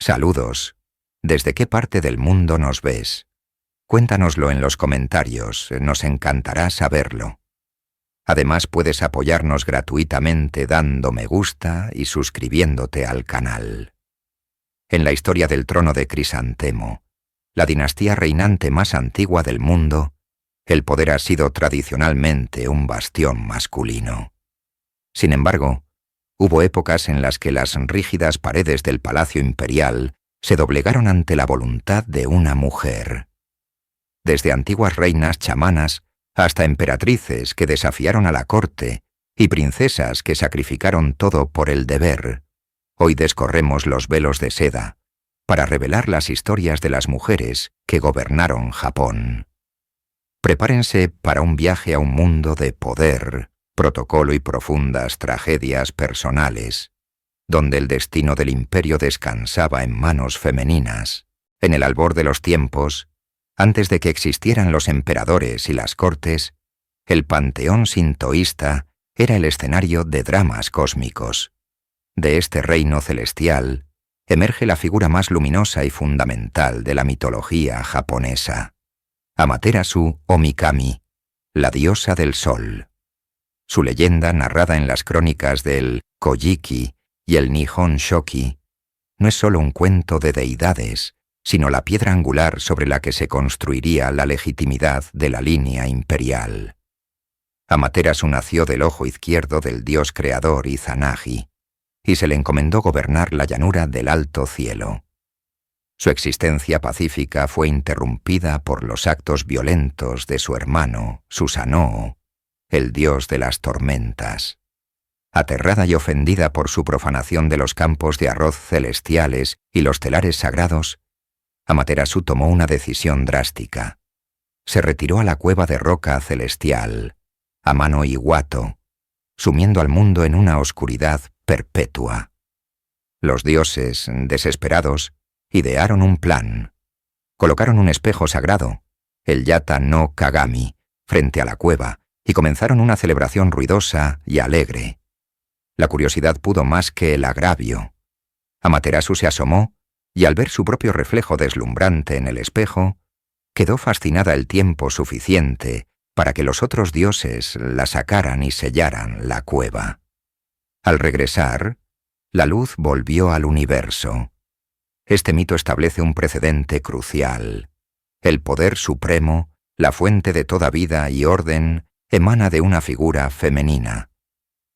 Saludos. ¿Desde qué parte del mundo nos ves? Cuéntanoslo en los comentarios, nos encantará saberlo. Además puedes apoyarnos gratuitamente dando me gusta y suscribiéndote al canal. En la historia del trono de Crisantemo, la dinastía reinante más antigua del mundo, el poder ha sido tradicionalmente un bastión masculino. Sin embargo, hubo épocas en las que las rígidas paredes del palacio imperial se doblegaron ante la voluntad de una mujer. Desde antiguas reinas chamanas hasta emperatrices que desafiaron a la corte y princesas que sacrificaron todo por el deber, hoy descorremos los velos de seda para revelar las historias de las mujeres que gobernaron Japón. Prepárense para un viaje a un mundo de poder, protocolo y profundas tragedias personales, donde el destino del imperio descansaba en manos femeninas. En el albor de los tiempos, antes de que existieran los emperadores y las cortes, el panteón sintoísta era el escenario de dramas cósmicos. De este reino celestial emerge la figura más luminosa y fundamental de la mitología japonesa, Amaterasu o Mikami, la diosa del sol. Su leyenda, narrada en las crónicas del Kojiki y el Nihon Shoki, no es solo un cuento de deidades, sino la piedra angular sobre la que se construiría la legitimidad de la línea imperial. Amaterasu nació del ojo izquierdo del dios creador Izanagi, y se le encomendó gobernar la llanura del alto cielo. Su existencia pacífica fue interrumpida por los actos violentos de su hermano, Susanoo, el dios de las tormentas. Aterrada y ofendida por su profanación de los campos de arroz celestiales y los telares sagrados, Amaterasu tomó una decisión drástica. Se retiró a la cueva de roca celestial, Amano Iwato, sumiendo al mundo en una oscuridad perpetua. Los dioses, desesperados, idearon un plan. Colocaron un espejo sagrado, el Yata no Kagami, frente a la cueva, y comenzaron una celebración ruidosa y alegre. La curiosidad pudo más que el agravio. Amaterasu se asomó, y al ver su propio reflejo deslumbrante en el espejo, quedó fascinada el tiempo suficiente para que los otros dioses la sacaran y sellaran la cueva. Al regresar, la luz volvió al universo. Este mito establece un precedente crucial. El poder supremo, la fuente de toda vida y orden, emana de una figura femenina.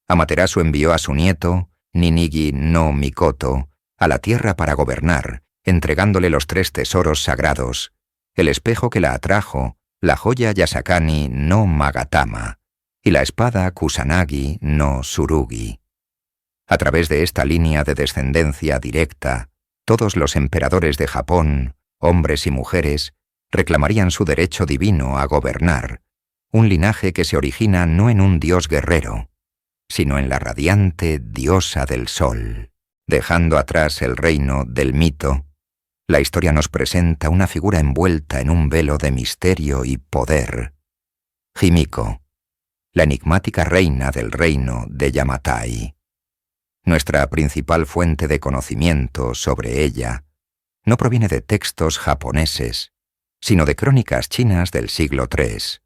Amaterasu envió a su nieto, Ninigi no Mikoto, a la tierra para gobernar, entregándole los 3 tesoros sagrados, el espejo que la atrajo, la joya Yasakani no Magatama y la espada Kusanagi no Tsurugi. A través de esta línea de descendencia directa, todos los emperadores de Japón, hombres y mujeres, reclamarían su derecho divino a gobernar, un linaje que se origina no en un dios guerrero, sino en la radiante diosa del sol. Dejando atrás el reino del mito, la historia nos presenta una figura envuelta en un velo de misterio y poder. Himiko, la enigmática reina del reino de Yamatai. Nuestra principal fuente de conocimiento sobre ella no proviene de textos japoneses, sino de crónicas chinas del siglo III,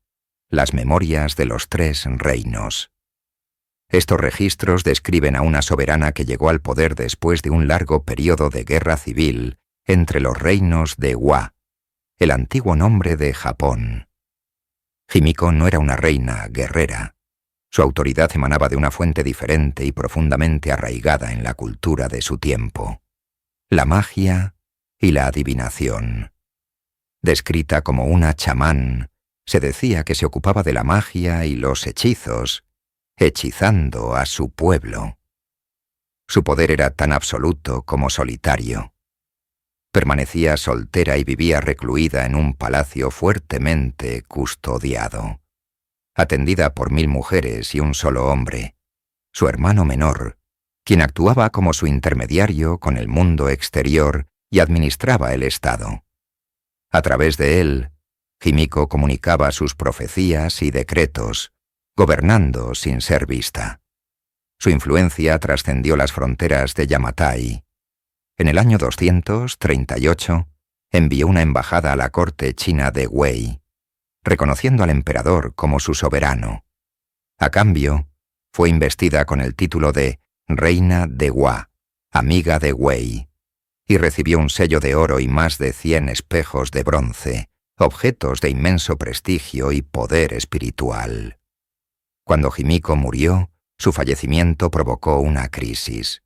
las memorias de los 3 reinos. Estos registros describen a una soberana que llegó al poder después de un largo periodo de guerra civil entre los reinos de Wa, el antiguo nombre de Japón. Himiko no era una reina guerrera. Su autoridad emanaba de una fuente diferente y profundamente arraigada en la cultura de su tiempo: la magia y la adivinación. Descrita como una chamán, se decía que se ocupaba de la magia y los hechizos, hechizando a su pueblo. Su poder era tan absoluto como solitario. Permanecía soltera y vivía recluida en un palacio fuertemente custodiado, atendida por 1000 mujeres y un solo hombre, su hermano menor, quien actuaba como su intermediario con el mundo exterior y administraba el Estado. A través de él, Himiko comunicaba sus profecías y decretos, gobernando sin ser vista. Su influencia trascendió las fronteras de Yamatai. En el año 238, envió una embajada a la corte china de Wei, reconociendo al emperador como su soberano. A cambio, fue investida con el título de Reina de Hua, amiga de Wei, y recibió un sello de oro y más de 100 espejos de bronce, objetos de inmenso prestigio y poder espiritual. Cuando Himiko murió, su fallecimiento provocó una crisis.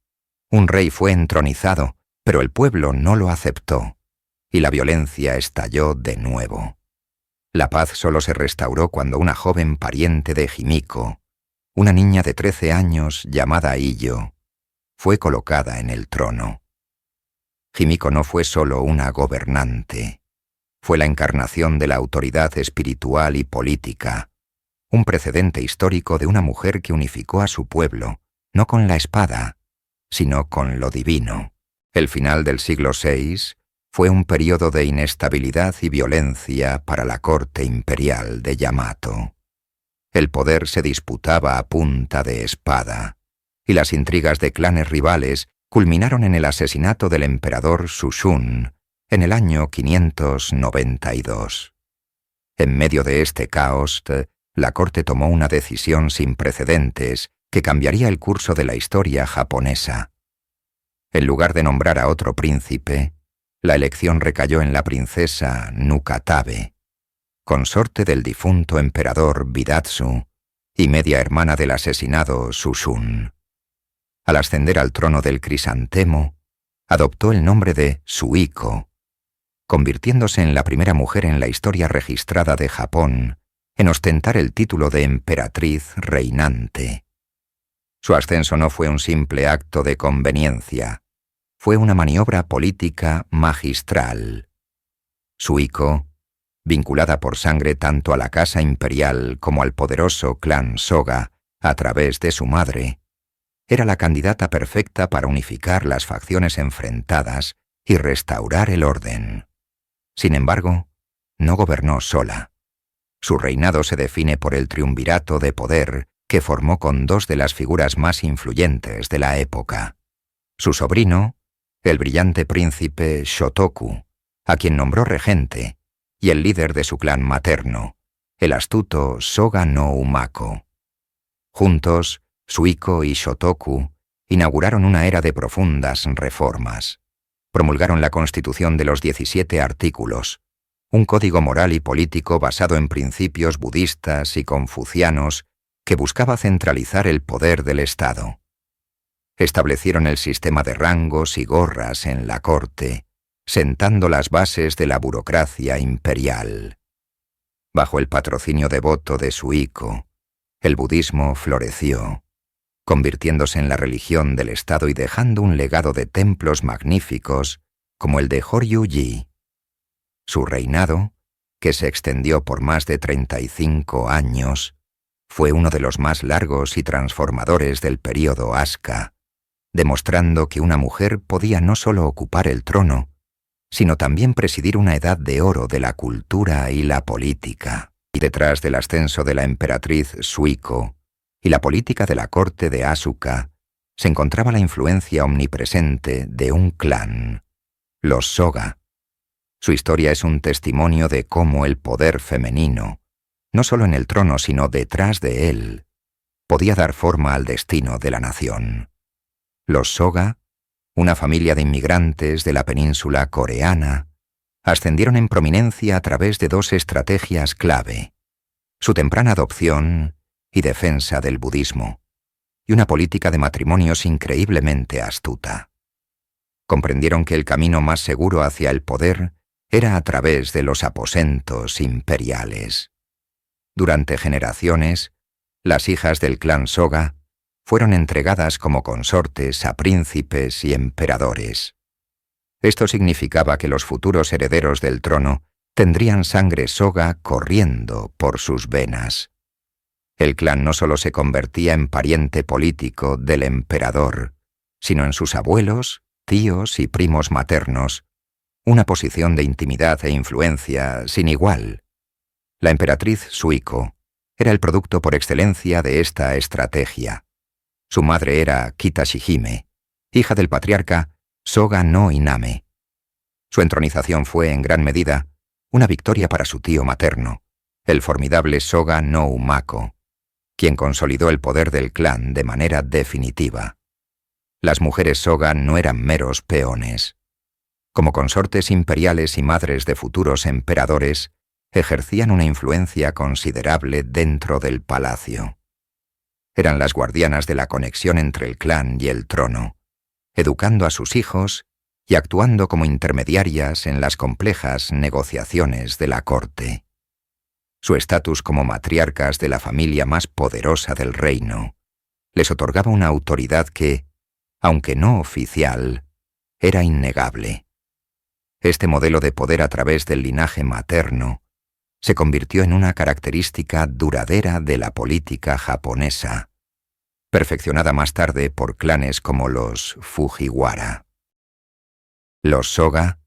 Un rey fue entronizado, pero el pueblo no lo aceptó, y la violencia estalló de nuevo. La paz solo se restauró cuando una joven pariente de Himiko, una niña de 13 años llamada Iyo, fue colocada en el trono. Himiko no fue solo una gobernante, fue la encarnación de la autoridad espiritual y política, un precedente histórico de una mujer que unificó a su pueblo, no con la espada, sino con lo divino. El final del siglo VI fue un periodo de inestabilidad y violencia para la corte imperial de Yamato. El poder se disputaba a punta de espada, y las intrigas de clanes rivales culminaron en el asesinato del emperador Sushun en el año 592. En medio de este caos, la corte tomó una decisión sin precedentes que cambiaría el curso de la historia japonesa. En lugar de nombrar a otro príncipe, la elección recayó en la princesa Nukatabe, consorte del difunto emperador Bidatsu y media hermana del asesinado Sushun. Al ascender al trono del crisantemo, adoptó el nombre de Suiko, convirtiéndose en la primera mujer en la historia registrada de Japón en ostentar el título de emperatriz reinante. Su ascenso no fue un simple acto de conveniencia, fue una maniobra política magistral. Suiko, vinculada por sangre tanto a la casa imperial como al poderoso clan Soga a través de su madre, era la candidata perfecta para unificar las facciones enfrentadas y restaurar el orden. Sin embargo, no gobernó sola. Su reinado se define por el triunvirato de poder que formó con dos de las figuras más influyentes de la época. Su sobrino, el brillante príncipe Shotoku, a quien nombró regente, y el líder de su clan materno, el astuto Soga no Umako. Juntos, Suiko y Shotoku inauguraron una era de profundas reformas. Promulgaron la Constitución de los 17 artículos, un código moral y político basado en principios budistas y confucianos que buscaba centralizar el poder del Estado. Establecieron el sistema de rangos y gorras en la corte, sentando las bases de la burocracia imperial. Bajo el patrocinio devoto de Suiko, el budismo floreció, convirtiéndose en la religión del Estado y dejando un legado de templos magníficos como el de Horyuji. Su reinado, que se extendió por más de 35 años, fue uno de los más largos y transformadores del período Asuka, demostrando que una mujer podía no solo ocupar el trono, sino también presidir una edad de oro de la cultura y la política. Y detrás del ascenso de la emperatriz Suiko y la política de la corte de Asuka, se encontraba la influencia omnipresente de un clan, los Soga. Su historia es un testimonio de cómo el poder femenino, no solo en el trono sino detrás de él, podía dar forma al destino de la nación. Los Soga, una familia de inmigrantes de la península coreana, ascendieron en prominencia a través de dos estrategias clave: su temprana adopción y defensa del budismo, y una política de matrimonios increíblemente astuta. Comprendieron que el camino más seguro hacia el poder era a través de los aposentos imperiales. Durante generaciones, las hijas del clan Soga fueron entregadas como consortes a príncipes y emperadores. Esto significaba que los futuros herederos del trono tendrían sangre Soga corriendo por sus venas. El clan no solo se convertía en pariente político del emperador, sino en sus abuelos, tíos y primos maternos, una posición de intimidad e influencia sin igual. La emperatriz Suiko era el producto por excelencia de esta estrategia. Su madre era Kitashihime, hija del patriarca, Soga no Iname. Su entronización fue, en gran medida, una victoria para su tío materno, el formidable Soga no Umako, quien consolidó el poder del clan de manera definitiva. Las mujeres Soga no eran meros peones. Como consortes imperiales y madres de futuros emperadores, ejercían una influencia considerable dentro del palacio. Eran las guardianas de la conexión entre el clan y el trono, educando a sus hijos y actuando como intermediarias en las complejas negociaciones de la corte. Su estatus como matriarcas de la familia más poderosa del reino les otorgaba una autoridad que, aunque no oficial, era innegable. Este modelo de poder a través del linaje materno se convirtió en una característica duradera de la política japonesa, perfeccionada más tarde por clanes como los Fujiwara. Los Soga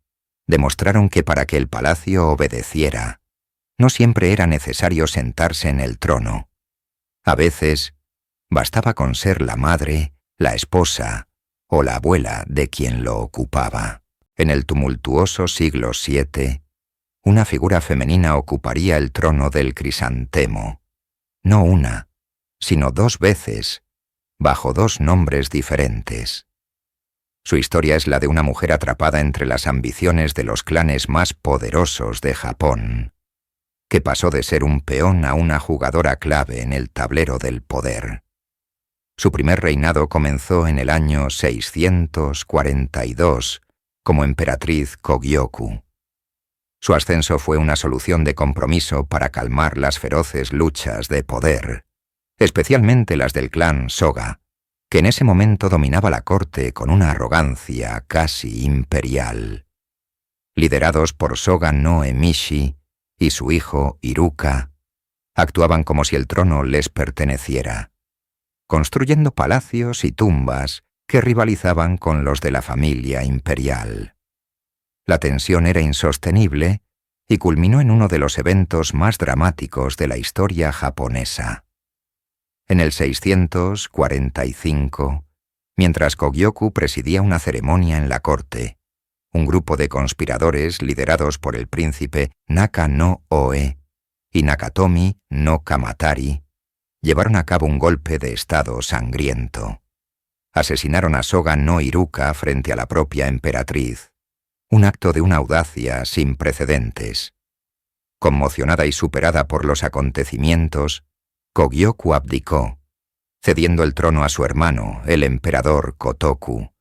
demostraron que para que el palacio obedeciera, no siempre era necesario sentarse en el trono. A veces, bastaba con ser la madre, la esposa o la abuela de quien lo ocupaba. En el tumultuoso siglo VII, una figura femenina ocuparía el trono del crisantemo, no una, sino 2 veces, bajo 2 nombres diferentes. Su historia es la de una mujer atrapada entre las ambiciones de los clanes más poderosos de Japón, que pasó de ser un peón a una jugadora clave en el tablero del poder. Su primer reinado comenzó en el año 642 como emperatriz Kogyoku. Su ascenso fue una solución de compromiso para calmar las feroces luchas de poder, especialmente las del clan Soga, que en ese momento dominaba la corte con una arrogancia casi imperial. Liderados por Soga no Emishi y su hijo Iruka, actuaban como si el trono les perteneciera, construyendo palacios y tumbas que rivalizaban con los de la familia imperial. La tensión era insostenible y culminó en uno de los eventos más dramáticos de la historia japonesa. En el 645, mientras Kogyoku presidía una ceremonia en la corte, un grupo de conspiradores liderados por el príncipe Naka no Oe y Nakatomi no Kamatari llevaron a cabo un golpe de estado sangriento. Asesinaron a Soga no Iruka frente a la propia emperatriz, un acto de una audacia sin precedentes. Conmocionada y superada por los acontecimientos, Kogyoku abdicó, cediendo el trono a su hermano, el emperador Kotoku,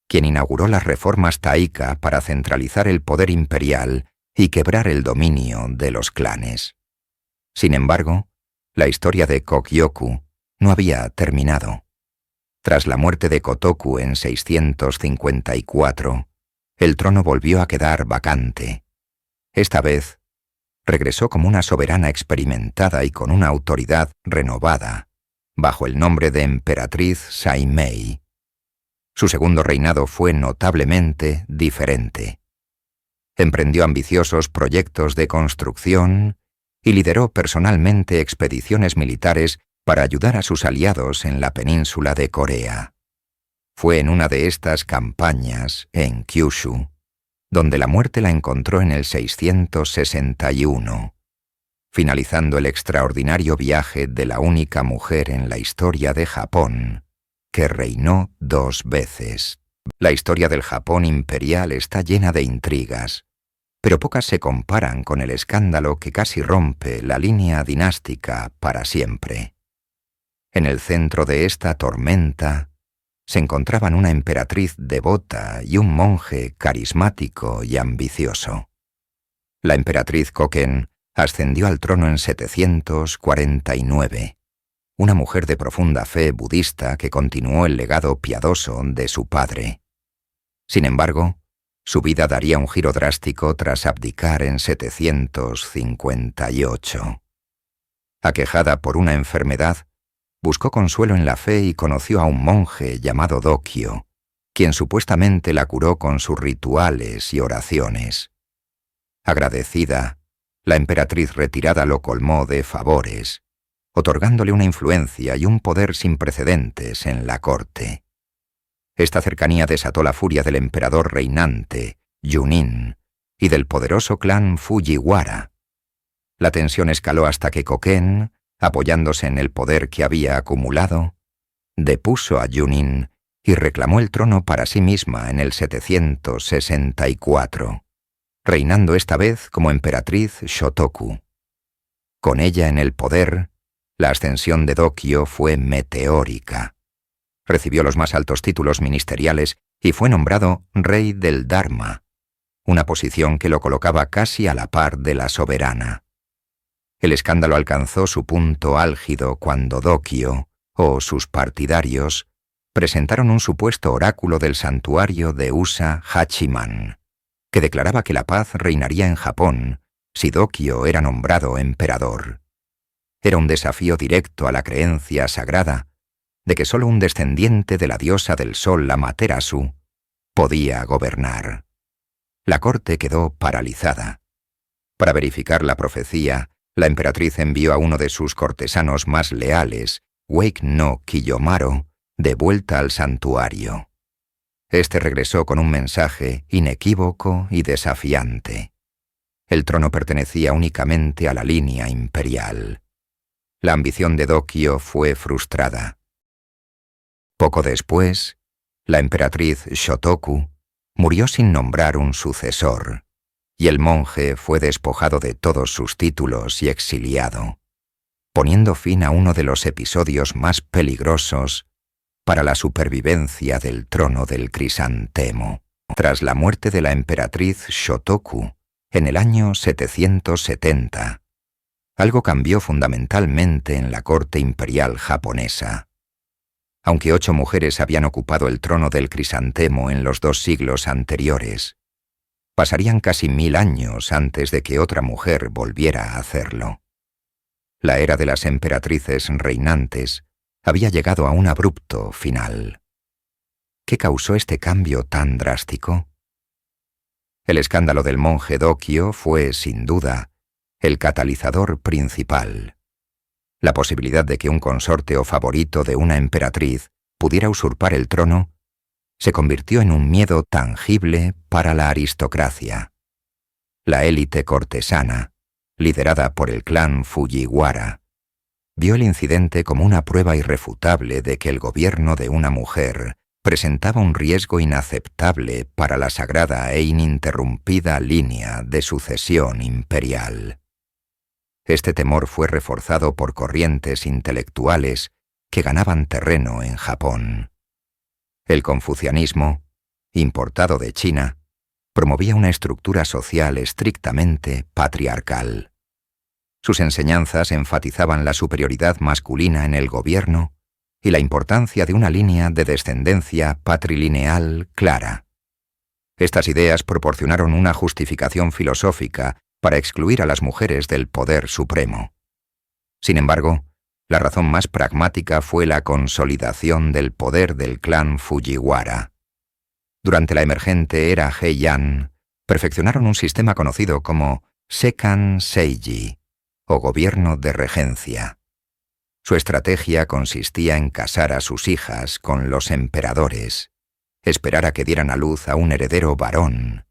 quien inauguró las reformas Taika para centralizar el poder imperial y quebrar el dominio de los clanes. Sin embargo, la historia de Kogyoku no había terminado. Tras la muerte de Kotoku en 654, el trono volvió a quedar vacante. Esta vez, regresó como una soberana experimentada y con una autoridad renovada, bajo el nombre de emperatriz Saimei. Su segundo reinado fue notablemente diferente. Emprendió ambiciosos proyectos de construcción y lideró personalmente expediciones militares para ayudar a sus aliados en la península de Corea. Fue en una de estas campañas, en Kyushu, donde la muerte la encontró en el 661, finalizando el extraordinario viaje de la única mujer en la historia de Japón que reinó 2 veces. La historia del Japón imperial está llena de intrigas, pero pocas se comparan con el escándalo que casi rompe la línea dinástica para siempre. En el centro de esta tormenta se encontraban una emperatriz devota y un monje carismático y ambicioso. La emperatriz Koken ascendió al trono en 749, una mujer de profunda fe budista que continuó el legado piadoso de su padre. Sin embargo, su vida daría un giro drástico tras abdicar en 758. Aquejada por una enfermedad, buscó consuelo en la fe y conoció a un monje llamado Dokyo, quien supuestamente la curó con sus rituales y oraciones. Agradecida, la emperatriz retirada lo colmó de favores, otorgándole una influencia y un poder sin precedentes en la corte. Esta cercanía desató la furia del emperador reinante, Junin, y del poderoso clan Fujiwara. La tensión escaló hasta que Koken, apoyándose en el poder que había acumulado, depuso a Junin y reclamó el trono para sí misma en el 764, reinando esta vez como emperatriz Shotoku. Con ella en el poder, la ascensión de Dokyo fue meteórica. Recibió los más altos títulos ministeriales y fue nombrado rey del Dharma, una posición que lo colocaba casi a la par de la soberana. El escándalo alcanzó su punto álgido cuando Dokyo, o sus partidarios, presentaron un supuesto oráculo del santuario de Usa Hachiman, que declaraba que la paz reinaría en Japón si Dokyo era nombrado emperador. Era un desafío directo a la creencia sagrada de que solo un descendiente de la diosa del sol Amaterasu podía gobernar. La corte quedó paralizada. Para verificar la profecía, la emperatriz envió a uno de sus cortesanos más leales, Wake no Kiyomaro, de vuelta al santuario. Este regresó con un mensaje inequívoco y desafiante. El trono pertenecía únicamente a la línea imperial. La ambición de Dokyo fue frustrada. Poco después, la emperatriz Shotoku murió sin nombrar un sucesor, y el monje fue despojado de todos sus títulos y exiliado, poniendo fin a uno de los episodios más peligrosos para la supervivencia del trono del crisantemo. Tras la muerte de la emperatriz Shotoku, en el año 770, algo cambió fundamentalmente en la corte imperial japonesa. Aunque 8 mujeres habían ocupado el trono del crisantemo en los 2 siglos anteriores, pasarían casi 1000 años antes de que otra mujer volviera a hacerlo. La era de las emperatrices reinantes había llegado a un abrupto final. ¿Qué causó este cambio tan drástico? El escándalo del monje Dokyo fue, sin duda, el catalizador principal. La posibilidad de que un consorte o favorito de una emperatriz pudiera usurpar el trono se convirtió en un miedo tangible para la aristocracia. La élite cortesana, liderada por el clan Fujiwara, vio el incidente como una prueba irrefutable de que el gobierno de una mujer presentaba un riesgo inaceptable para la sagrada e ininterrumpida línea de sucesión imperial. Este temor fue reforzado por corrientes intelectuales que ganaban terreno en Japón. El confucianismo, importado de China, promovía una estructura social estrictamente patriarcal. Sus enseñanzas enfatizaban la superioridad masculina en el gobierno y la importancia de una línea de descendencia patrilineal clara. Estas ideas proporcionaron una justificación filosófica para excluir a las mujeres del poder supremo. Sin embargo, la razón más pragmática fue la consolidación del poder del clan Fujiwara. Durante la emergente era Heian, perfeccionaron un sistema conocido como Sekan Seiji, o gobierno de regencia. Su estrategia consistía en casar a sus hijas con los emperadores, esperar a que dieran a luz a un heredero varón,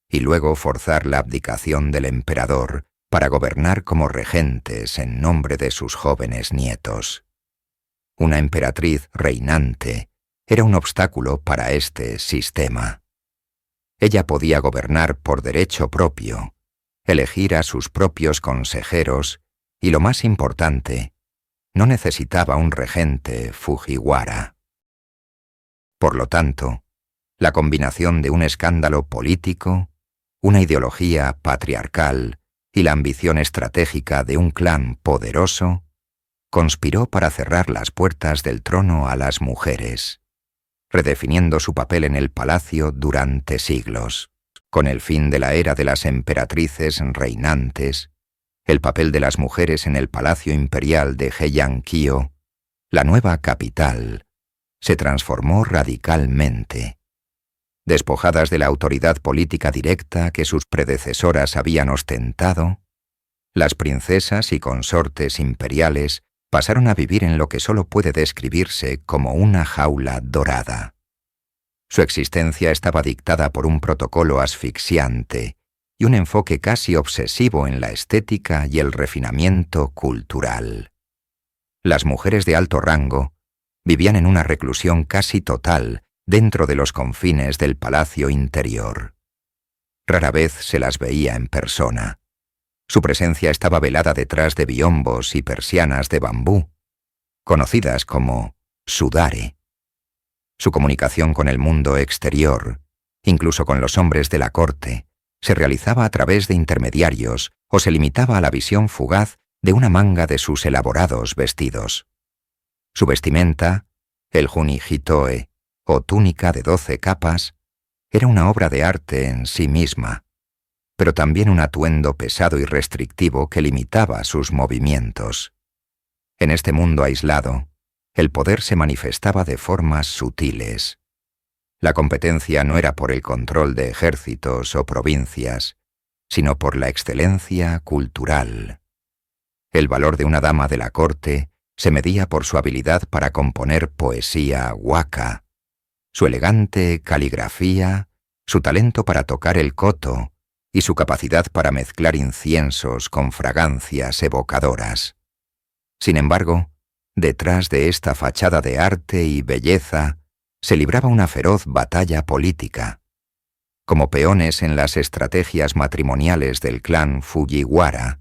y luego forzar la abdicación del emperador para gobernar como regentes en nombre de sus jóvenes nietos. Una emperatriz reinante era un obstáculo para este sistema. Ella podía gobernar por derecho propio, elegir a sus propios consejeros y, lo más importante, no necesitaba un regente Fujiwara. Por lo tanto, la combinación de un escándalo político, una ideología patriarcal y la ambición estratégica de un clan poderoso conspiró para cerrar las puertas del trono a las mujeres, redefiniendo su papel en el palacio durante siglos. Con el fin de la era de las emperatrices reinantes, el papel de las mujeres en el palacio imperial de Heian-kyo, la nueva capital, se transformó radicalmente. Despojadas de la autoridad política directa que sus predecesoras habían ostentado, las princesas y consortes imperiales pasaron a vivir en lo que solo puede describirse como una jaula dorada. Su existencia estaba dictada por un protocolo asfixiante y un enfoque casi obsesivo en la estética y el refinamiento cultural. Las mujeres de alto rango vivían en una reclusión casi total dentro de los confines del palacio interior. Rara vez se las veía en persona. Su presencia estaba velada detrás de biombos y persianas de bambú, conocidas como sudare. Su comunicación con el mundo exterior, incluso con los hombres de la corte, se realizaba a través de intermediarios o se limitaba a la visión fugaz de una manga de sus elaborados vestidos. Su vestimenta, el junihitoe, o túnica de 12 capas, era una obra de arte en sí misma, pero también un atuendo pesado y restrictivo que limitaba sus movimientos. En este mundo aislado, el poder se manifestaba de formas sutiles. La competencia no era por el control de ejércitos o provincias, sino por la excelencia cultural. El valor de una dama de la corte se medía por su habilidad para componer poesía waka, su elegante caligrafía, su talento para tocar el koto y su capacidad para mezclar inciensos con fragancias evocadoras. Sin embargo, detrás de esta fachada de arte y belleza se libraba una feroz batalla política. Como peones en las estrategias matrimoniales del clan Fujiwara,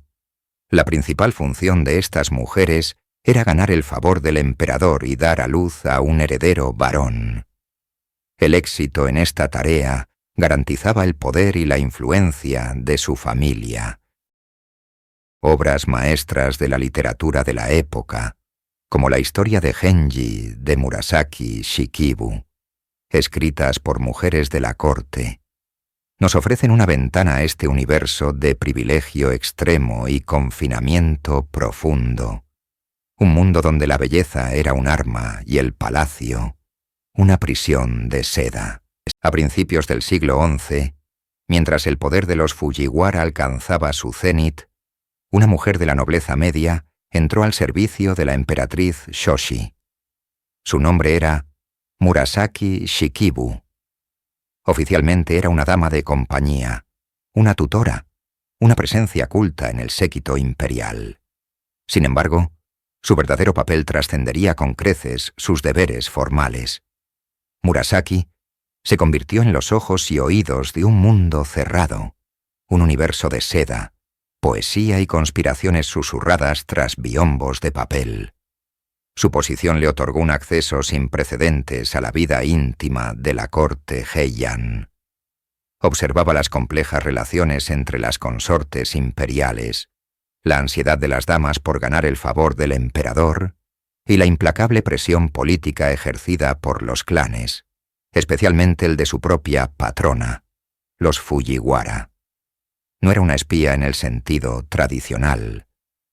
la principal función de estas mujeres era ganar el favor del emperador y dar a luz a un heredero varón. El éxito en esta tarea garantizaba el poder y la influencia de su familia. Obras maestras de la literatura de la época, como la historia de Genji de Murasaki Shikibu, escritas por mujeres de la corte, nos ofrecen una ventana a este universo de privilegio extremo y confinamiento profundo, un mundo donde la belleza era un arma y el palacio una prisión de seda. A principios del siglo XI, mientras el poder de los Fujiwara alcanzaba su cenit, una mujer de la nobleza media entró al servicio de la emperatriz Shoshi. Su nombre era Murasaki Shikibu. Oficialmente era una dama de compañía, una tutora, una presencia culta en el séquito imperial. Sin embargo, su verdadero papel trascendería con creces sus deberes formales. Murasaki se convirtió en los ojos y oídos de un mundo cerrado, un universo de seda, poesía y conspiraciones susurradas tras biombos de papel. Su posición le otorgó un acceso sin precedentes a la vida íntima de la corte Heian. Observaba las complejas relaciones entre las consortes imperiales, la ansiedad de las damas por ganar el favor del emperador y la implacable presión política ejercida por los clanes, especialmente el de su propia patrona, los Fujiwara. No era una espía en el sentido tradicional,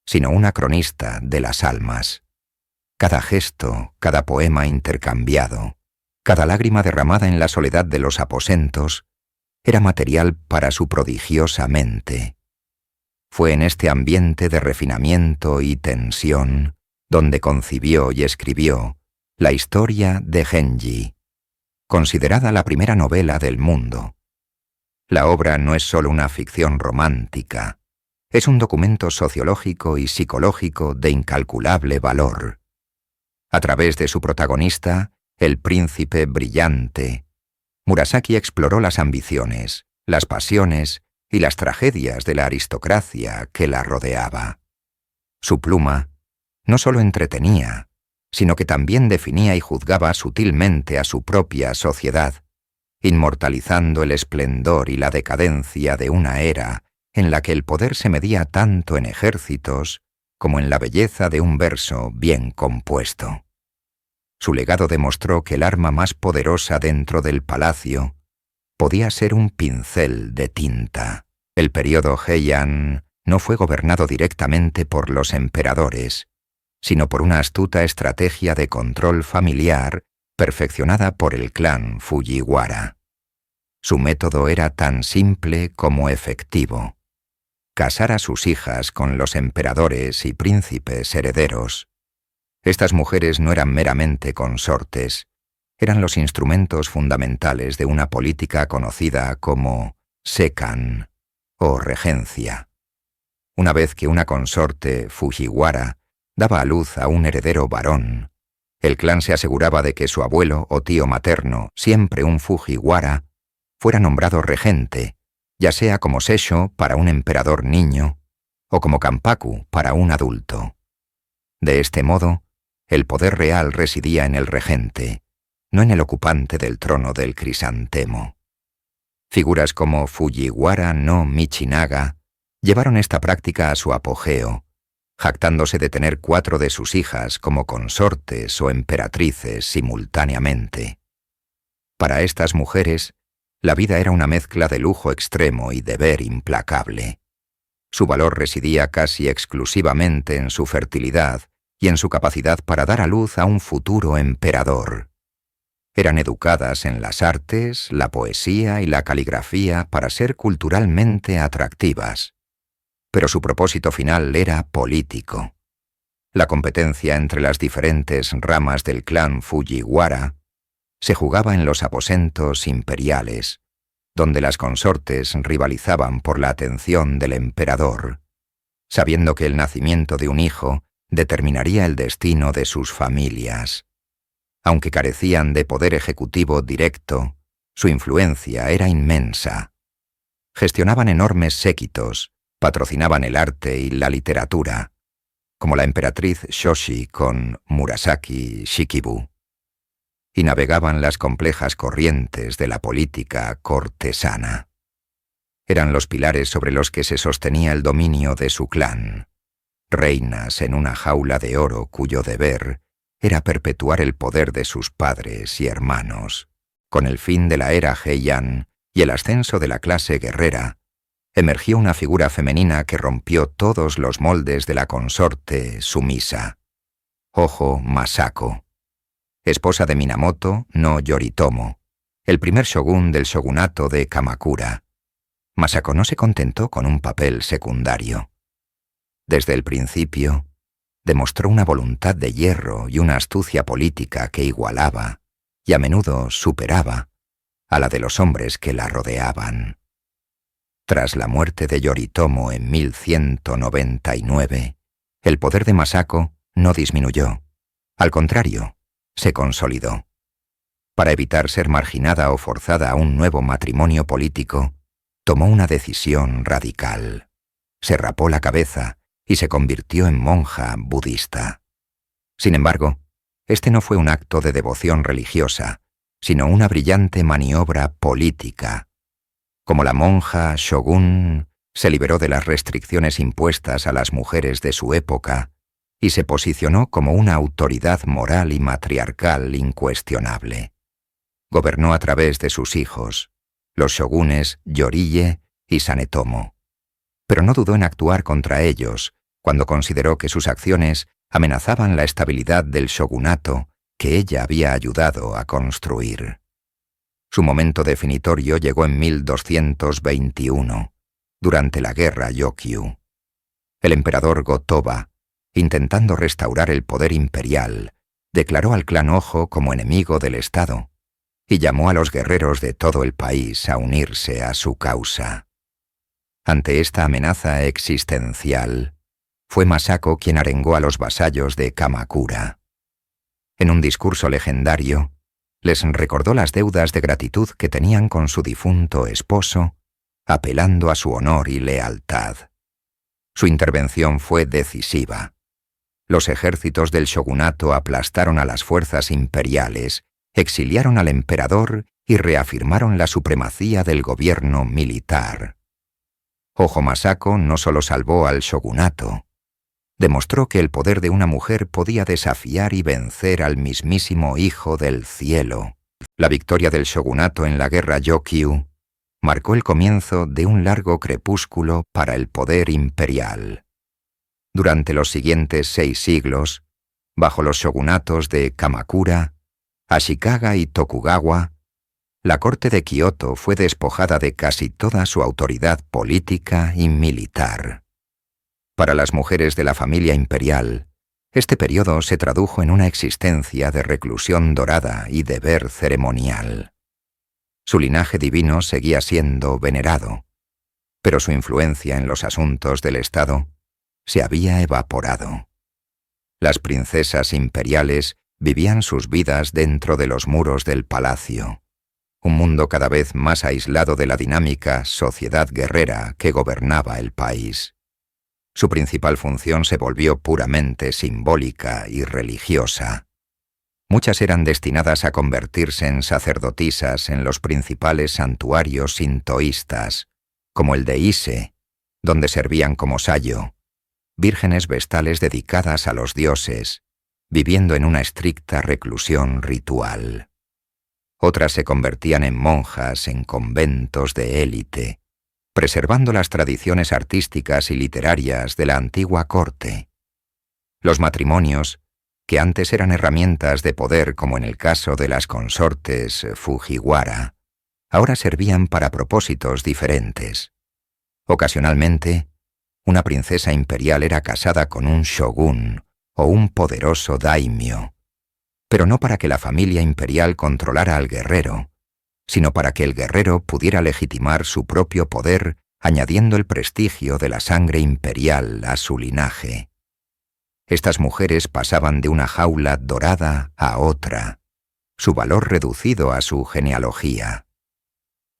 sino una cronista de las almas. Cada gesto, cada poema intercambiado, cada lágrima derramada en la soledad de los aposentos, era material para su prodigiosa mente. Fue en este ambiente de refinamiento y tensión donde concibió y escribió la historia de Genji, considerada la primera novela del mundo. La obra no es solo una ficción romántica, es un documento sociológico y psicológico de incalculable valor. A través de su protagonista, el príncipe brillante, Murasaki exploró las ambiciones, las pasiones y las tragedias de la aristocracia que la rodeaba. Su pluma no solo entretenía, sino que también definía y juzgaba sutilmente a su propia sociedad, inmortalizando el esplendor y la decadencia de una era en la que el poder se medía tanto en ejércitos como en la belleza de un verso bien compuesto. Su legado demostró que el arma más poderosa dentro del palacio podía ser un pincel de tinta. El período Heian no fue gobernado directamente por los emperadores, sino por una astuta estrategia de control familiar perfeccionada por el clan Fujiwara. Su método era tan simple como efectivo: casar a sus hijas con los emperadores y príncipes herederos. Estas mujeres no eran meramente consortes, eran los instrumentos fundamentales de una política conocida como sekan o regencia. Una vez que una consorte Fujiwara daba a luz a un heredero varón, el clan se aseguraba de que su abuelo o tío materno, siempre un Fujiwara, fuera nombrado regente, ya sea como Sessho para un emperador niño o como Kanpaku para un adulto. De este modo, el poder real residía en el regente, no en el ocupante del trono del crisantemo. Figuras como Fujiwara no Michinaga llevaron esta práctica a su apogeo, jactándose de tener 4 de sus hijas como consortes o emperatrices simultáneamente. Para estas mujeres, la vida era una mezcla de lujo extremo y deber implacable. Su valor residía casi exclusivamente en su fertilidad y en su capacidad para dar a luz a un futuro emperador. Eran educadas en las artes, la poesía y la caligrafía para ser culturalmente atractivas. Pero su propósito final era político. La competencia entre las diferentes ramas del clan Fujiwara se jugaba en los aposentos imperiales, donde las consortes rivalizaban por la atención del emperador, sabiendo que el nacimiento de un hijo determinaría el destino de sus familias. Aunque carecían de poder ejecutivo directo, su influencia era inmensa. Gestionaban enormes séquitos, patrocinaban el arte y la literatura, como la emperatriz Shoshi con Murasaki Shikibu, y navegaban las complejas corrientes de la política cortesana. Eran los pilares sobre los que se sostenía el dominio de su clan, reinas en una jaula de oro cuyo deber era perpetuar el poder de sus padres y hermanos. Con el fin de la era Heian y el ascenso de la clase guerrera, emergió una figura femenina que rompió todos los moldes de la consorte sumisa, Hojo Masako, esposa de Minamoto no Yoritomo, el primer shogun del shogunato de Kamakura. Masako no se contentó con un papel secundario. Desde el principio, demostró una voluntad de hierro y una astucia política que igualaba, y a menudo superaba, a la de los hombres que la rodeaban. Tras la muerte de Yoritomo en 1199, el poder de Masako no disminuyó. Al contrario, se consolidó. Para evitar ser marginada o forzada a un nuevo matrimonio político, tomó una decisión radical. Se rapó la cabeza y se convirtió en monja budista. Sin embargo, este no fue un acto de devoción religiosa, sino una brillante maniobra política. Como la monja shogun se liberó de las restricciones impuestas a las mujeres de su época y se posicionó como una autoridad moral y matriarcal incuestionable. Gobernó a través de sus hijos, los shogunes Yorille y Sanetomo, pero no dudó en actuar contra ellos cuando consideró que sus acciones amenazaban la estabilidad del shogunato que ella había ayudado a construir. Su momento definitorio llegó en 1221, durante la guerra Yokyu. El emperador Go-Toba, intentando restaurar el poder imperial, declaró al clan Hojo como enemigo del Estado y llamó a los guerreros de todo el país a unirse a su causa. Ante esta amenaza existencial, fue Masako quien arengó a los vasallos de Kamakura. En un discurso legendario, les recordó las deudas de gratitud que tenían con su difunto esposo, apelando a su honor y lealtad. Su intervención fue decisiva. Los ejércitos del shogunato aplastaron a las fuerzas imperiales, exiliaron al emperador y reafirmaron la supremacía del gobierno militar. Hojo Masako no solo salvó al shogunato, demostró que el poder de una mujer podía desafiar y vencer al mismísimo Hijo del Cielo. La victoria del shogunato en la guerra Yokyu marcó el comienzo de un largo crepúsculo para el poder imperial. Durante los siguientes 6 siglos, bajo los shogunatos de Kamakura, Ashikaga y Tokugawa, la corte de Kioto fue despojada de casi toda su autoridad política y militar. Para las mujeres de la familia imperial, Este periodo se tradujo en una existencia de reclusión dorada y deber ceremonial. Su linaje divino seguía siendo venerado, pero su influencia en los asuntos del Estado se había evaporado. Las princesas imperiales vivían sus vidas dentro de los muros del palacio, un mundo cada vez más aislado de la dinámica sociedad guerrera que gobernaba el país. Su principal función se volvió puramente simbólica y religiosa. Muchas eran destinadas a convertirse en sacerdotisas en los principales santuarios sintoístas, como el de Ise, donde servían como sayo, vírgenes vestales dedicadas a los dioses, viviendo en una estricta reclusión ritual. Otras se convertían en monjas en conventos de élite, preservando las tradiciones artísticas y literarias de la antigua corte. Los matrimonios, que antes eran herramientas de poder como en el caso de las consortes Fujiwara, ahora servían para propósitos diferentes. Ocasionalmente, una princesa imperial era casada con un shogun o un poderoso daimyo, pero no para que la familia imperial controlara al guerrero, sino para que el guerrero pudiera legitimar su propio poder añadiendo el prestigio de la sangre imperial a su linaje. Estas mujeres pasaban de una jaula dorada a otra, su valor reducido a su genealogía.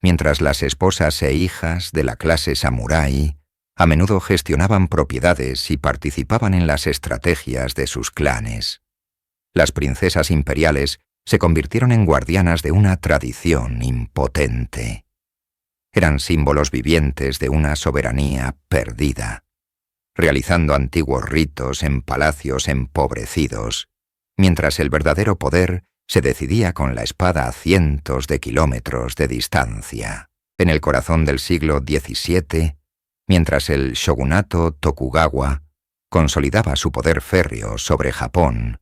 Mientras las esposas e hijas de la clase samurái a menudo gestionaban propiedades y participaban en las estrategias de sus clanes. Las princesas imperiales se convirtieron en guardianas de una tradición impotente. Eran símbolos vivientes de una soberanía perdida, realizando antiguos ritos en palacios empobrecidos, mientras el verdadero poder se decidía con la espada a cientos de kilómetros de distancia. En el corazón del siglo XVII, mientras el shogunato Tokugawa consolidaba su poder férreo sobre Japón,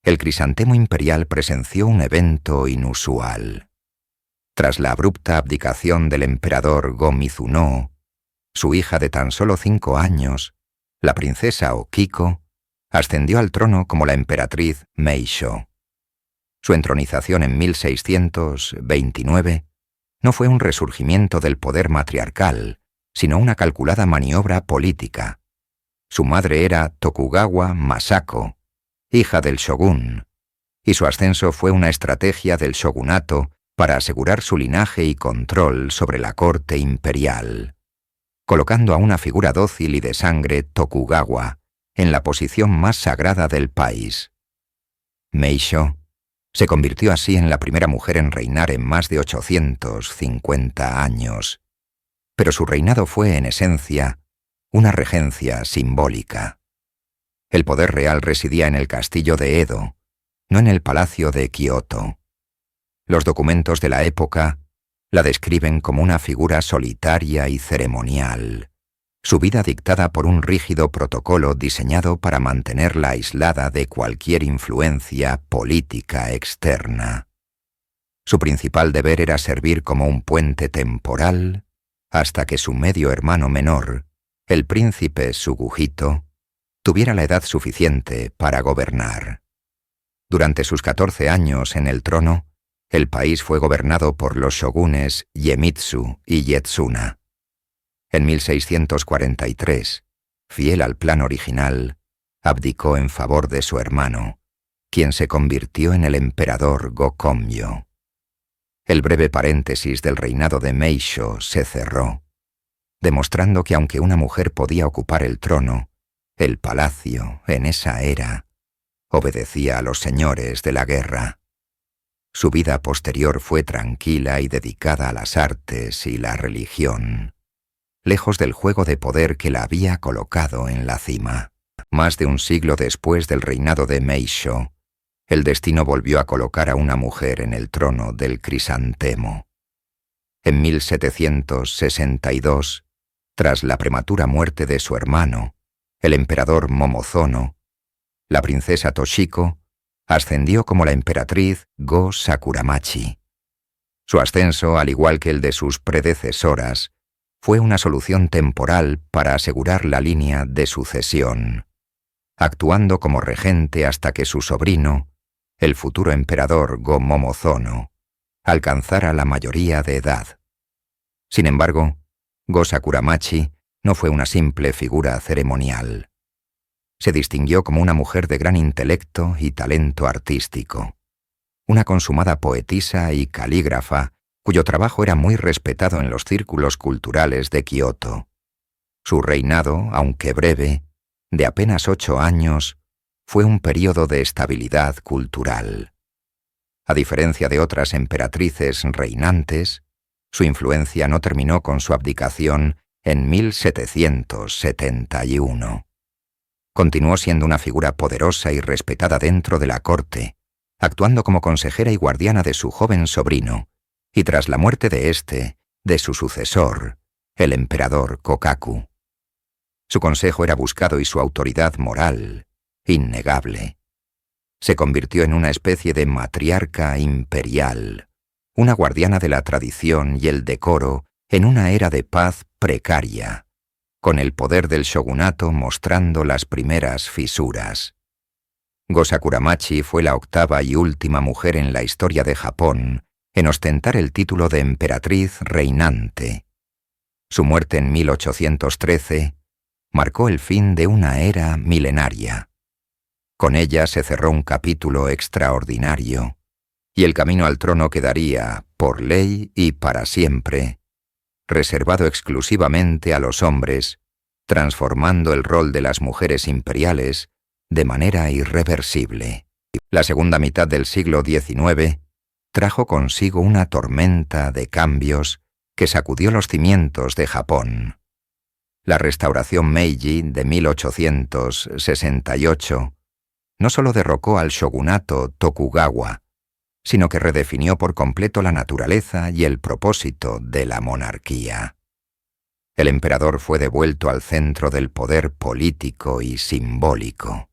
el crisantemo imperial presenció un evento inusual. Tras la abrupta abdicación del emperador Go-Mizunoo, su hija de tan solo 5 años, la princesa Okiko, ascendió al trono como la emperatriz Meisho. Su entronización en 1629 no fue un resurgimiento del poder matriarcal, sino una calculada maniobra política. Su madre era Tokugawa Masako, hija del shogun, y su ascenso fue una estrategia del shogunato para asegurar su linaje y control sobre la corte imperial, colocando a una figura dócil y de sangre Tokugawa en la posición más sagrada del país. Meisho se convirtió así en la primera mujer en reinar en más de 850 años, pero su reinado fue, en esencia, una regencia simbólica. El poder real residía en el castillo de Edo, no en el palacio de Kioto. Los documentos de la época la describen como una figura solitaria y ceremonial, su vida dictada por un rígido protocolo diseñado para mantenerla aislada de cualquier influencia política externa. Su principal deber era servir como un puente temporal hasta que su medio hermano menor, el príncipe Sugihito, tuviera la edad suficiente para gobernar. Durante sus 14 años en el trono, el país fue gobernado por los shogunes Iemitsu y Ietsuna. En 1643, fiel al plan original, abdicó en favor de su hermano, quien se convirtió en el emperador Go-Komyo. El breve paréntesis del reinado de Meisho se cerró, demostrando que aunque una mujer podía ocupar el trono, el palacio, en esa era, obedecía a los señores de la guerra. Su vida posterior fue tranquila y dedicada a las artes y la religión, lejos del juego de poder que la había colocado en la cima. Más de un siglo después del reinado de Meisho, el destino volvió a colocar a una mujer en el trono del crisantemo. En 1762, tras la prematura muerte de su hermano, el emperador Momozono, la princesa Toshiko ascendió como la emperatriz Go Sakuramachi. Su ascenso, al igual que el de sus predecesoras, fue una solución temporal para asegurar la línea de sucesión. actuando como regente hasta que su sobrino, el futuro emperador Go-Momozono, alcanzara la mayoría de edad. Sin embargo, Go Sakuramachi no fue una simple figura ceremonial. Se distinguió como una mujer de gran intelecto y talento artístico, una consumada poetisa y calígrafa cuyo trabajo era muy respetado en los círculos culturales de Kioto. Su reinado, aunque breve, de apenas 8 años, fue un período de estabilidad cultural. A diferencia de otras emperatrices reinantes, su influencia no terminó con su abdicación en 1771. Continuó siendo una figura poderosa y respetada dentro de la corte, actuando como consejera y guardiana de su joven sobrino, y tras la muerte de éste, de su sucesor, el emperador Kokaku. Su consejo era buscado y su autoridad moral, innegable. Se convirtió en una especie de matriarca imperial, una guardiana de la tradición y el decoro en una era de paz precaria, con el poder del shogunato mostrando las primeras fisuras. Go Sakuramachi fue la 8ª y última mujer en la historia de Japón en ostentar el título de emperatriz reinante. Su muerte en 1813 marcó el fin de una era milenaria. Con ella se cerró un capítulo extraordinario, y el camino al trono quedaría, por ley y para siempre, reservado exclusivamente a los hombres, transformando el rol de las mujeres imperiales de manera irreversible. La segunda mitad del siglo XIX trajo consigo una tormenta de cambios que sacudió los cimientos de Japón. La restauración Meiji de 1868 no solo derrocó al shogunato Tokugawa, sino que redefinió por completo la naturaleza y el propósito de la monarquía. El emperador fue devuelto al centro del poder político y simbólico.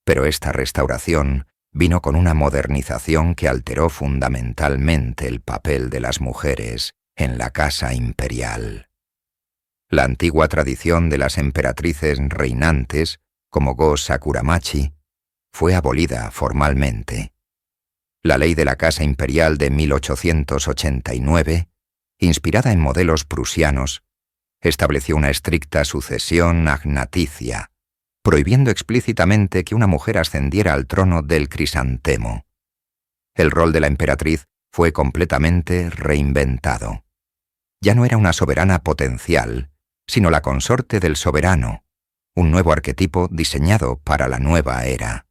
Pero esta restauración vino con una modernización que alteró fundamentalmente el papel de las mujeres en la casa imperial. La antigua tradición de las emperatrices reinantes, como Go Sakuramachi, fue abolida formalmente. La ley de la Casa Imperial de 1889, inspirada en modelos prusianos, estableció una estricta sucesión agnaticia, prohibiendo explícitamente que una mujer ascendiera al trono del crisantemo. El rol de la emperatriz fue completamente reinventado. Ya no era una soberana potencial, sino la consorte del soberano, un nuevo arquetipo diseñado para la nueva era.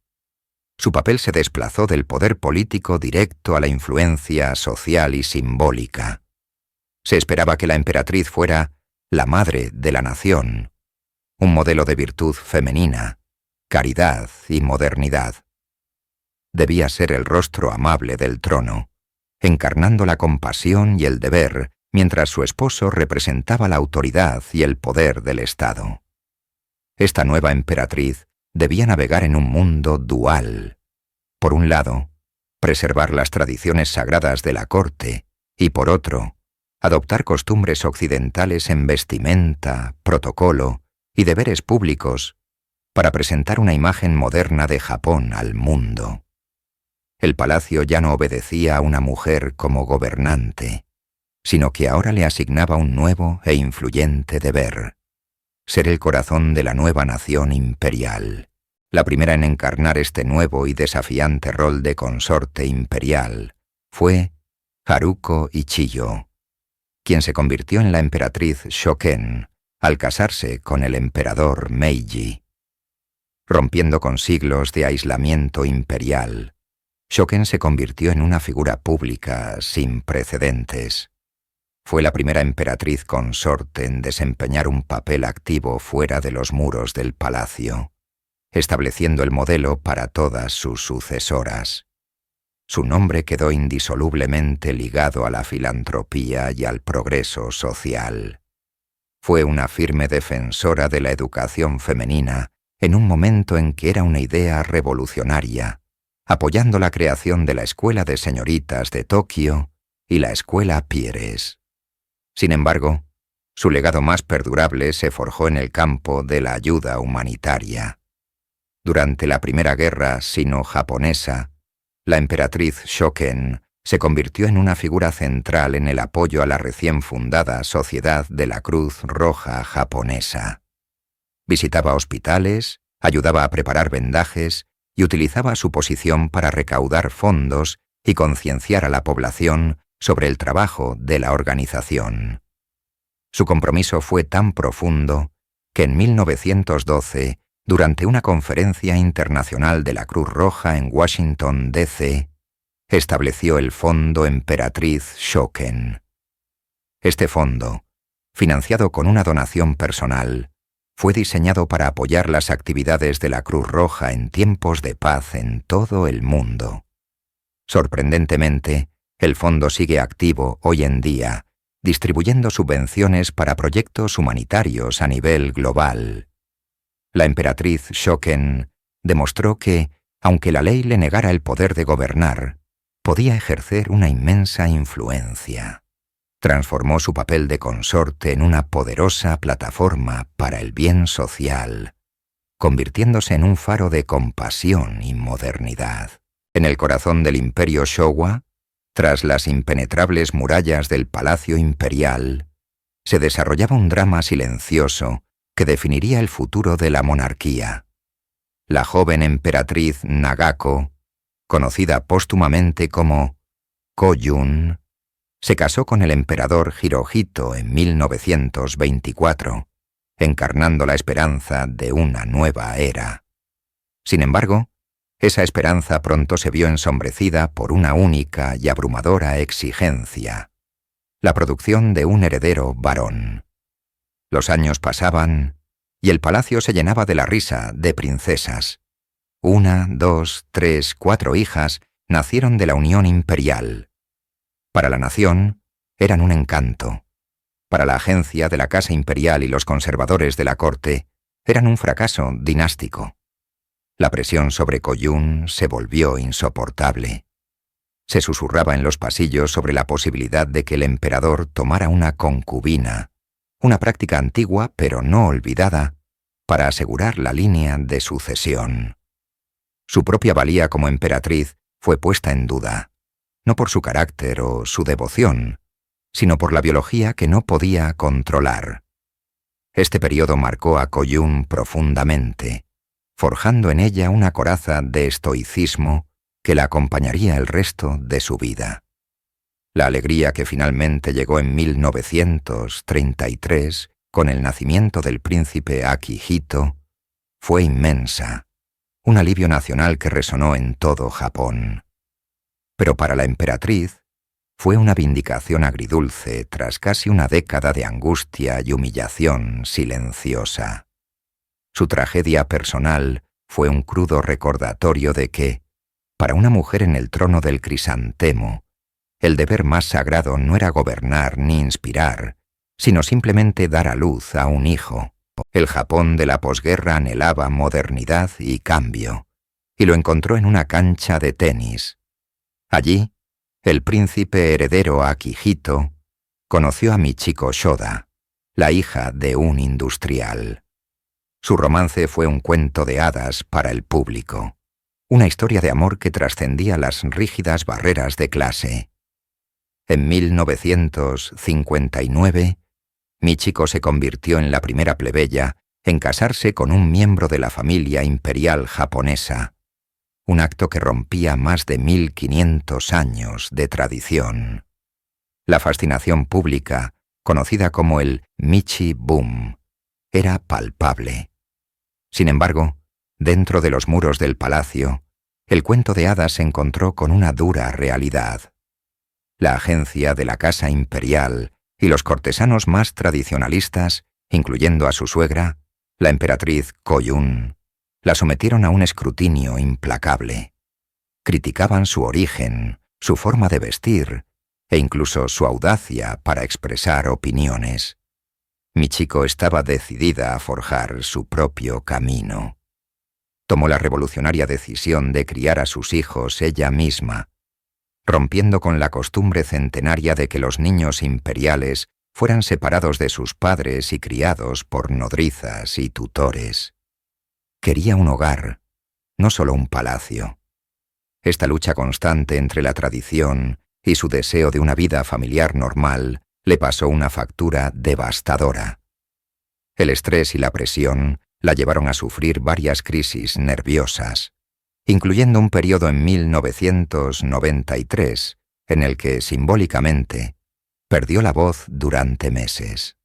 Su papel se desplazó del poder político directo a la influencia social y simbólica. Se esperaba que la emperatriz fuera la madre de la nación, un modelo de virtud femenina, caridad y modernidad. Debía ser el rostro amable del trono, encarnando la compasión y el deber, mientras su esposo representaba la autoridad y el poder del Estado. Esta nueva emperatriz debía navegar en un mundo dual. Por un lado, preservar las tradiciones sagradas de la corte y, por otro, adoptar costumbres occidentales en vestimenta, protocolo y deberes públicos para presentar una imagen moderna de Japón al mundo. El palacio ya no obedecía a una mujer como gobernante, sino que ahora le asignaba un nuevo e influyente deber: ser el corazón de la nueva nación imperial. La primera en encarnar este nuevo y desafiante rol de consorte imperial fue Haruko Ichiyo, quien se convirtió en la emperatriz Shoken al casarse con el emperador Meiji. Rompiendo con siglos de aislamiento imperial, Shoken se convirtió en una figura pública sin precedentes. Fue la primera emperatriz consorte en desempeñar un papel activo fuera de los muros del palacio, estableciendo el modelo para todas sus sucesoras. Su nombre quedó indisolublemente ligado a la filantropía y al progreso social. Fue una firme defensora de la educación femenina en un momento en que era una idea revolucionaria, apoyando la creación de la Escuela de Señoritas de Tokio y la Escuela Pieres. Sin embargo, su legado más perdurable se forjó en el campo de la ayuda humanitaria. Durante la primera guerra sino-japonesa, la emperatriz Shoken se convirtió en una figura central en el apoyo a la recién fundada Sociedad de la Cruz Roja Japonesa. Visitaba hospitales, ayudaba a preparar vendajes y utilizaba su posición para recaudar fondos y concienciar a la población sobre el trabajo de la organización. Su compromiso fue tan profundo que en 1912, durante una conferencia internacional de la Cruz Roja en Washington, D.C., estableció el Fondo Emperatriz Shoken. Este fondo, financiado con una donación personal, fue diseñado para apoyar las actividades de la Cruz Roja en tiempos de paz en todo el mundo. Sorprendentemente, el fondo sigue activo hoy en día, distribuyendo subvenciones para proyectos humanitarios a nivel global. La emperatriz Shoken demostró que, aunque la ley le negara el poder de gobernar, podía ejercer una inmensa influencia. Transformó su papel de consorte en una poderosa plataforma para el bien social, convirtiéndose en un faro de compasión y modernidad. En el corazón del imperio Showa, tras las impenetrables murallas del Palacio Imperial, se desarrollaba un drama silencioso que definiría el futuro de la monarquía. La joven emperatriz Nagako, conocida póstumamente como Ko-jun, se casó con el emperador Hirohito en 1924, encarnando la esperanza de una nueva era. Sin embargo, esa esperanza pronto se vio ensombrecida por una única y abrumadora exigencia: la producción de un heredero varón. Los años pasaban y el palacio se llenaba de la risa de princesas. 1, 2, 3, 4 hijas nacieron de la unión imperial. Para la nación, eran un encanto. Para la agencia de la Casa Imperial y los conservadores de la corte, eran un fracaso dinástico. La presión sobre Ko-jun se volvió insoportable. Se susurraba en los pasillos sobre la posibilidad de que el emperador tomara una concubina, una práctica antigua pero no olvidada, para asegurar la línea de sucesión. Su propia valía como emperatriz fue puesta en duda, no por su carácter o su devoción, sino por la biología que no podía controlar. Este periodo marcó a Ko-jun profundamente, forjando en ella una coraza de estoicismo que la acompañaría el resto de su vida. La alegría que finalmente llegó en 1933, con el nacimiento del príncipe Akihito, fue inmensa, un alivio nacional que resonó en todo Japón. Pero para la emperatriz, fue una vindicación agridulce tras casi una década de angustia y humillación silenciosa. Su tragedia personal fue un crudo recordatorio de que, para una mujer en el trono del crisantemo, el deber más sagrado no era gobernar ni inspirar, sino simplemente dar a luz a un hijo. El Japón de la posguerra anhelaba modernidad y cambio, y lo encontró en una cancha de tenis. Allí, el príncipe heredero Akihito conoció a Michiko Shoda, la hija de un industrial. Su romance fue un cuento de hadas para el público, una historia de amor que trascendía las rígidas barreras de clase. En 1959, Michiko se convirtió en la primera plebeya en casarse con un miembro de la familia imperial japonesa, un acto que rompía más de 1500 años de tradición. La fascinación pública, conocida como el Michi Boom, era palpable. Sin embargo, dentro de los muros del palacio, el cuento de hadas se encontró con una dura realidad. La agencia de la Casa Imperial y los cortesanos más tradicionalistas, incluyendo a su suegra, la emperatriz Ko-jun, la sometieron a un escrutinio implacable. Criticaban su origen, su forma de vestir e incluso su audacia para expresar opiniones. Michiko estaba decidida a forjar su propio camino. Tomó la revolucionaria decisión de criar a sus hijos ella misma, rompiendo con la costumbre centenaria de que los niños imperiales fueran separados de sus padres y criados por nodrizas y tutores. Quería un hogar, no solo un palacio. Esta lucha constante entre la tradición y su deseo de una vida familiar normal le pasó una factura devastadora. El estrés y la presión la llevaron a sufrir varias crisis nerviosas, incluyendo un periodo en 1993, en el que, simbólicamente, perdió la voz durante meses.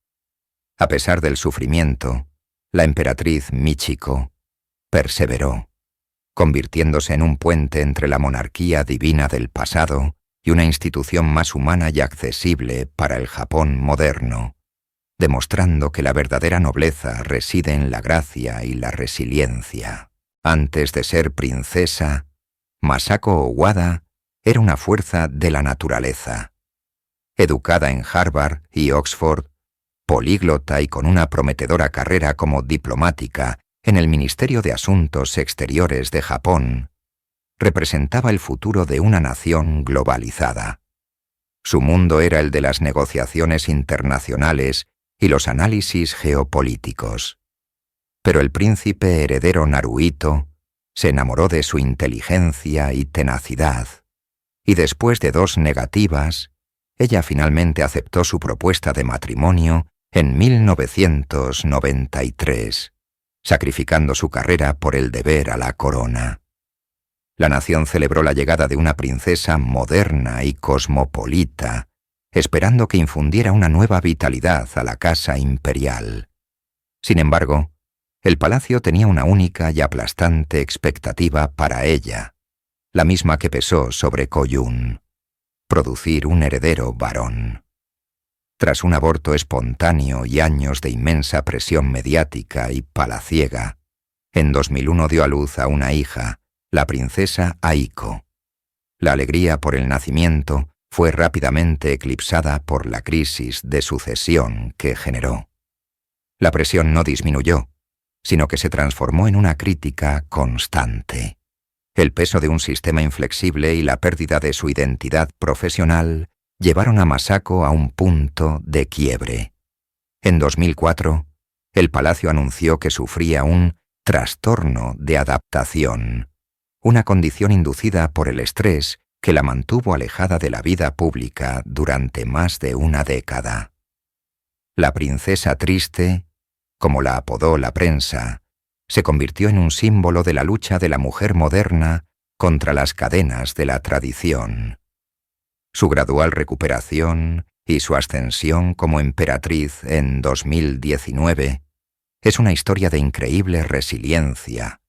A pesar del sufrimiento, la emperatriz Michiko perseveró, convirtiéndose en un puente entre la monarquía divina del pasado y una institución más humana y accesible para el Japón moderno, demostrando que la verdadera nobleza reside en la gracia y la resiliencia. Antes de ser princesa, Masako Owada era una fuerza de la naturaleza. Educada en Harvard y Oxford, políglota y con una prometedora carrera como diplomática en el Ministerio de Asuntos Exteriores de Japón, representaba el futuro de una nación globalizada. Su mundo era el de las negociaciones internacionales y los análisis geopolíticos. Pero el príncipe heredero Naruhito se enamoró de su inteligencia y tenacidad, y después de 2 negativas, ella finalmente aceptó su propuesta de matrimonio en 1993, sacrificando su carrera por el deber a la corona. La nación celebró la llegada de una princesa moderna y cosmopolita, esperando que infundiera una nueva vitalidad a la casa imperial. Sin embargo, el palacio tenía una única y aplastante expectativa para ella, la misma que pesó sobre Koyun: producir un heredero varón. Tras un aborto espontáneo y años de inmensa presión mediática y palaciega, en 2001 dio a luz a una hija, la princesa Aiko. La alegría por el nacimiento fue rápidamente eclipsada por la crisis de sucesión que generó. La presión no disminuyó, sino que se transformó en una crítica constante. El peso de un sistema inflexible y la pérdida de su identidad profesional llevaron a Masako a un punto de quiebre. En 2004, el palacio anunció que sufría un trastorno de adaptación, una condición inducida por el estrés que la mantuvo alejada de la vida pública durante más de una década. La princesa triste, como la apodó la prensa, se convirtió en un símbolo de la lucha de la mujer moderna contra las cadenas de la tradición. Su gradual recuperación y su ascensión como emperatriz en 2019 es una historia de increíble resiliencia,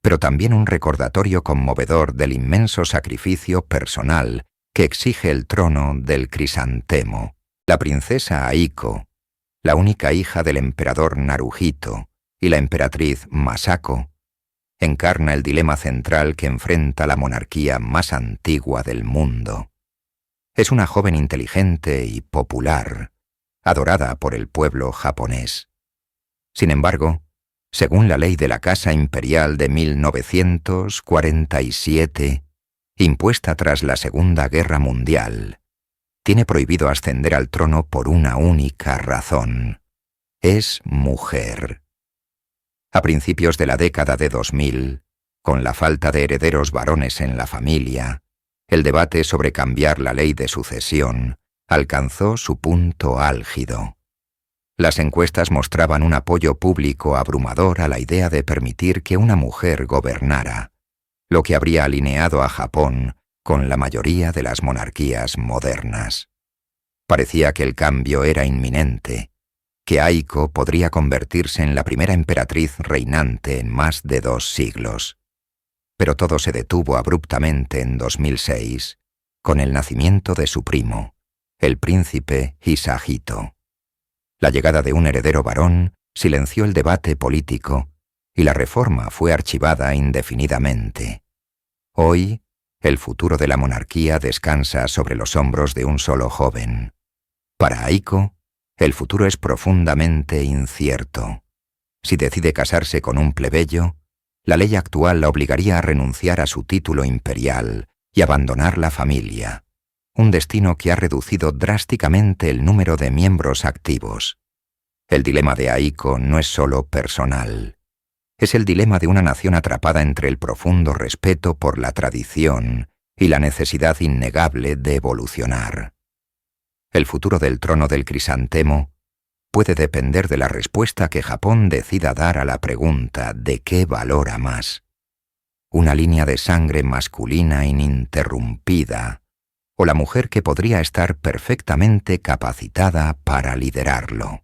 pero también un recordatorio conmovedor del inmenso sacrificio personal que exige el trono del crisantemo. La princesa Aiko, la única hija del emperador Naruhito y la emperatriz Masako, encarna el dilema central que enfrenta la monarquía más antigua del mundo. Es una joven inteligente y popular, adorada por el pueblo japonés. Sin embargo, según la ley de la Casa Imperial de 1947, impuesta tras la Segunda Guerra Mundial, tiene prohibido ascender al trono por una única razón: es mujer. A principios de la década de 2000, con la falta de herederos varones en la familia, el debate sobre cambiar la ley de sucesión alcanzó su punto álgido. Las encuestas mostraban un apoyo público abrumador a la idea de permitir que una mujer gobernara, lo que habría alineado a Japón con la mayoría de las monarquías modernas. Parecía que el cambio era inminente, que Aiko podría convertirse en la primera emperatriz reinante en más de 2 siglos. Pero todo se detuvo abruptamente en 2006, con el nacimiento de su primo, el príncipe Hisahito. La llegada de un heredero varón silenció el debate político y la reforma fue archivada indefinidamente. Hoy, el futuro de la monarquía descansa sobre los hombros de un solo joven. Para Aiko, el futuro es profundamente incierto. Si decide casarse con un plebeyo, la ley actual la obligaría a renunciar a su título imperial y abandonar la familia, un destino que ha reducido drásticamente el número de miembros activos. El dilema de Aiko no es solo personal. Es el dilema de una nación atrapada entre el profundo respeto por la tradición y la necesidad innegable de evolucionar. El futuro del trono del crisantemo puede depender de la respuesta que Japón decida dar a la pregunta de qué valora más: una línea de sangre masculina ininterrumpida, o la mujer que podría estar perfectamente capacitada para liderarlo.